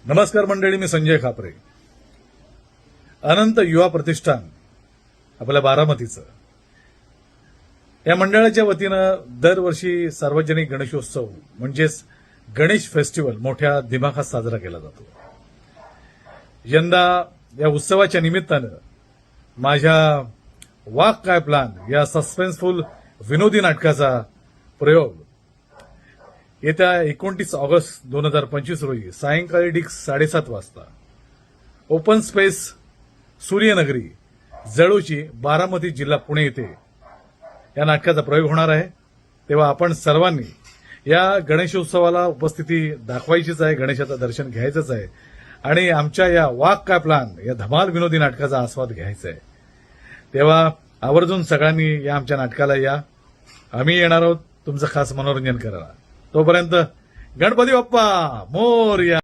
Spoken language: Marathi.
नमस्कार मंडळी, मी संजय खापरे. अनंत युवा प्रतिष्ठान आपल्या बारामतीचं या मंडळाच्या वतीनं दरवर्षी सार्वजनिक गणेशोत्सव म्हणजेच गणेश फेस्टिवल मोठ्या दिमाखात साजरा केला जातो. यंदा या उत्सवाच्या निमित्तानं माझ्या वाघ काय प्लान या सस्पेन्सफुल विनोदी नाटकाचा प्रयोग येत्या 29 ऑगस्ट 2025 रोजी सायंकाळी ठीक 7:30 वाजता ओपन स्पेस सूर्यनगरी जळोची बारामती जिल्हा पुणे येथे या नाटकाचा प्रयोग होणार आहे. तेव्हा आपण सर्वांनी या गणेशोत्सवाला उपस्थिती दाखवायचीच आहे, गणेशाचं दर्शन घ्यायचंच आहे आणि आमच्या या वाघ काय प्लान या धमाल विनोदी नाटकाचा आस्वाद घ्यायचा आहे. तेव्हा आवर्जून सगळ्यांनी या आमच्या नाटकाला या. आम्ही येणार आहोत तुमचं खास मनोरंजन करायला. तोपर्यंत गणपती बाप्पा मोरया.